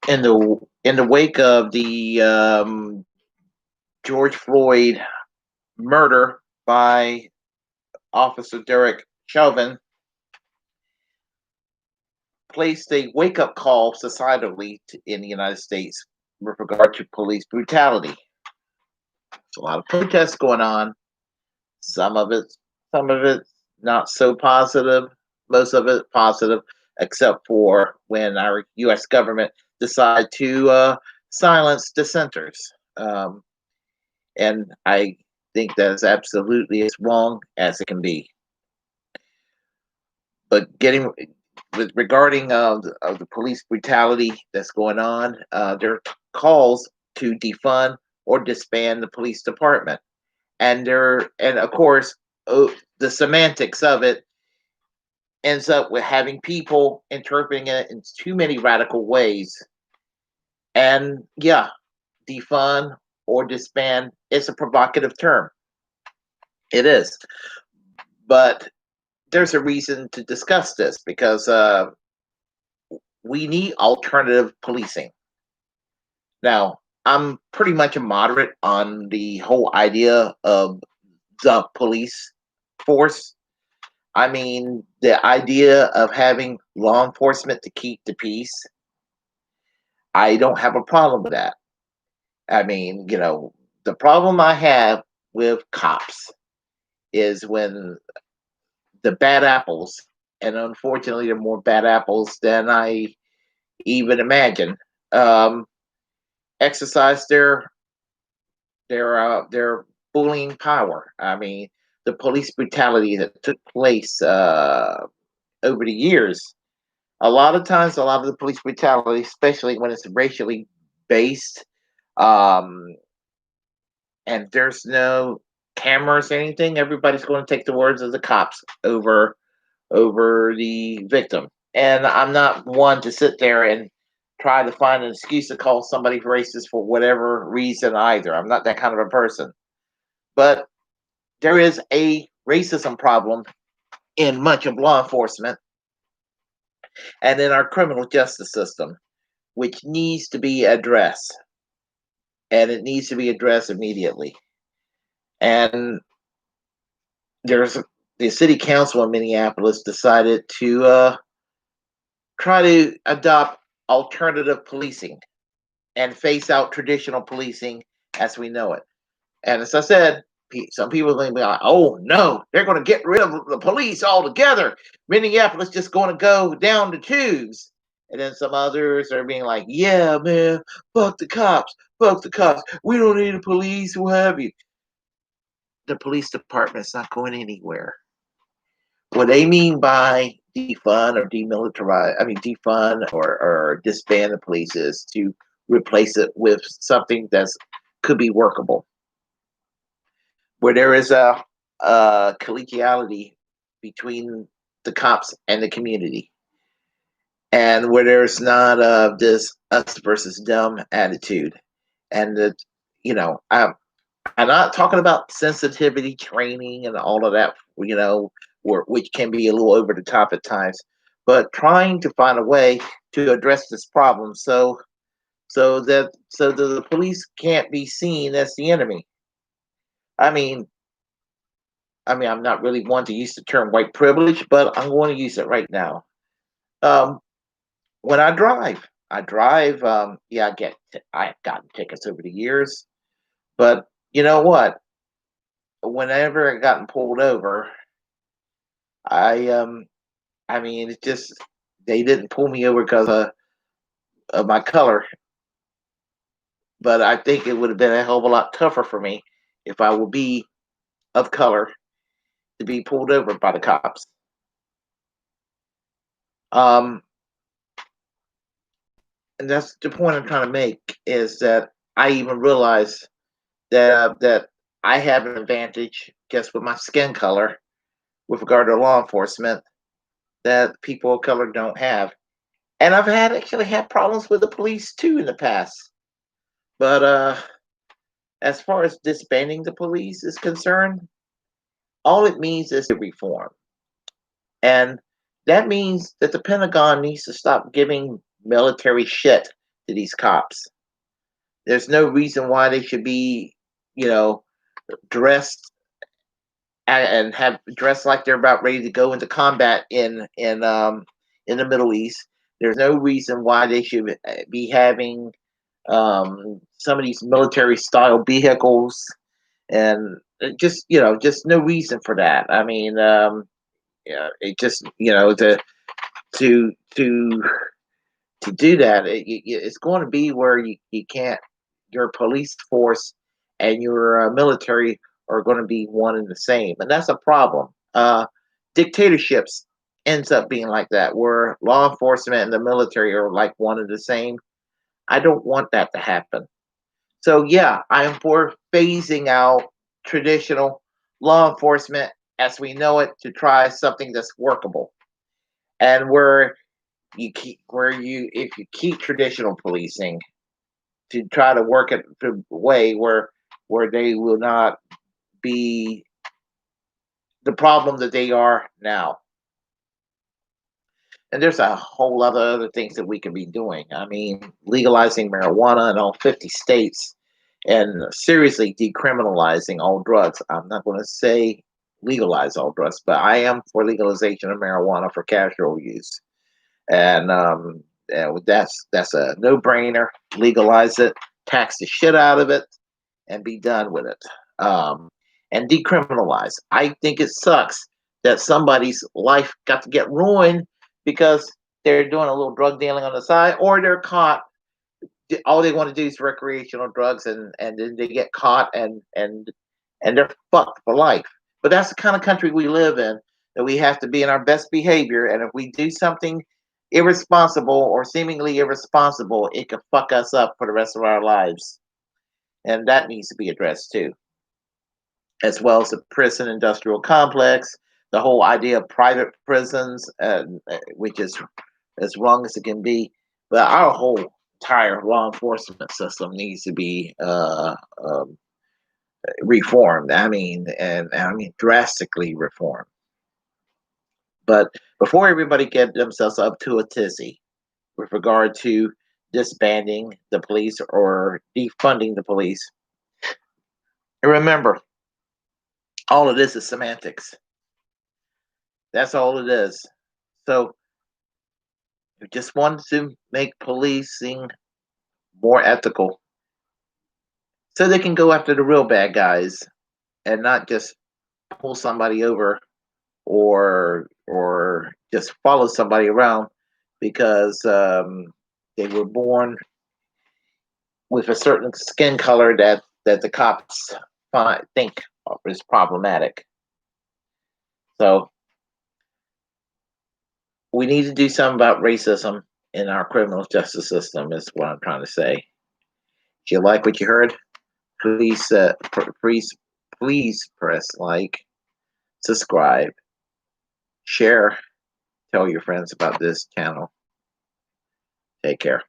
in the wake of the George Floyd murder by Officer Derek Chauvin, placed a wake up call societally in the United States with regard to police brutality. There's a lot of protests going on. Some of it, some of it not so positive. Most of it positive, except for when our U.S. government decided to silence dissenters. Um, and I think that is absolutely as wrong as it can be. But getting with regarding of the police brutality that's going on, there are calls to defund or disband the police department, and of course, the semantics of it ends up with having people interpreting it in too many radical ways. And yeah, defund or disband is a provocative term. It is, but there's a reason to discuss this because we need alternative policing. Now, I'm pretty much a moderate on the whole idea of the police force. I mean, the idea of having law enforcement to keep the peace, I don't have a problem with that. I mean, the problem I have with cops is when the bad apples, and unfortunately, there are more bad apples than I even imagine, um, exercise their bullying power. I mean, the police brutality that took place over the years. A lot of times, a lot of the police brutality, especially when it's racially based, um, and there's no cameras or anything, everybody's going to take the words of the cops over the victim. And I'm not one to sit there and try to find an excuse to call somebody racist for whatever reason either. I'm not that kind of a person. But there is a racism problem in much of law enforcement and in our criminal justice system, which needs to be addressed. And it needs to be addressed immediately. And there's the city council in Minneapolis decided to try to adopt alternative policing and phase out traditional policing as we know it. And as I said, some people are going to be like, "Oh no, they're going to get rid of the police altogether. Minneapolis just going to go down to twos." And then some others are being like, "Yeah, man, fuck the cops, fuck the cops. We don't need the police, what have you." The police department's not going anywhere. What they mean by defund or demilitarize, I mean defund or disband the police is to replace it with something that's could be workable, where there is a collegiality between the cops and the community, and where there's not this us versus them attitude, and that I'm not talking about sensitivity training and all of that, which can be a little over the top at times, but trying to find a way to address this problem so that the police can't be seen as the enemy. I mean, I'm not really one to use the term white privilege, but I'm going to use it right now. Um, when I drive. Yeah, I've gotten tickets over the years, but you know what? Whenever I gotten pulled over, I I mean, it's just they didn't pull me over because of my color, but I think it would have been a hell of a lot tougher for me if I would be of color to be pulled over by the cops. Um, and that's the point I'm trying to make is that I even realize that I have an advantage just with my skin color with regard to law enforcement that people of color don't have. And I've actually had problems with the police too in the past. But as far as disbanding the police is concerned, all it means is to reform. And that means that the Pentagon needs to stop giving military shit to these cops. There's no reason why they should be, you know, dressed and have dressed like they're about ready to go into combat in the Middle East. There's no reason why they should be having some of these military style vehicles, and just just no reason for that. I mean, yeah, it just to to to do that, it's going to be where you can't. Your police force and your military are going to be one and the same, and that's a problem. Dictatorships ends up being like that, where law enforcement and the military are like one and the same. I don't want that to happen. So yeah, I am for phasing out traditional law enforcement as we know it to try something that's workable, and where you if you keep traditional policing to try to work it the way where they will not be the problem that they are now. And there's a whole lot of other things that we could be doing. I mean, legalizing marijuana in all 50 states and seriously decriminalizing all drugs. I'm not going to say legalize all drugs, but I am for legalization of marijuana for casual use. And that's a no-brainer. Legalize it, tax the shit out of it, and be done with it. And decriminalize. I think it sucks that somebody's life got to get ruined because they're doing a little drug dealing on the side, or they're caught. All they want to do is recreational drugs, and then they get caught, and they're fucked for life. But that's the kind of country we live in, that we have to be in our best behavior. And if we do something irresponsible or seemingly irresponsible, it could fuck us up for the rest of our lives. And that needs to be addressed too, as well as the prison industrial complex, the whole idea of private prisons, which is as wrong as it can be. But our whole entire law enforcement system needs to be reformed. I mean drastically reformed. But before everybody get themselves up to a tizzy with regard to disbanding the police or defunding the police, and remember, all of this is semantics. That's all it is. So we just wanted to make policing more ethical so they can go after the real bad guys and not just pull somebody over or just follow somebody around because they were born with a certain skin color that the cops think is problematic. So we need to do something about racism in our criminal justice system. Is what I'm trying to say. If you like what you heard, please please press like, subscribe, share, tell your friends about this channel. Take care.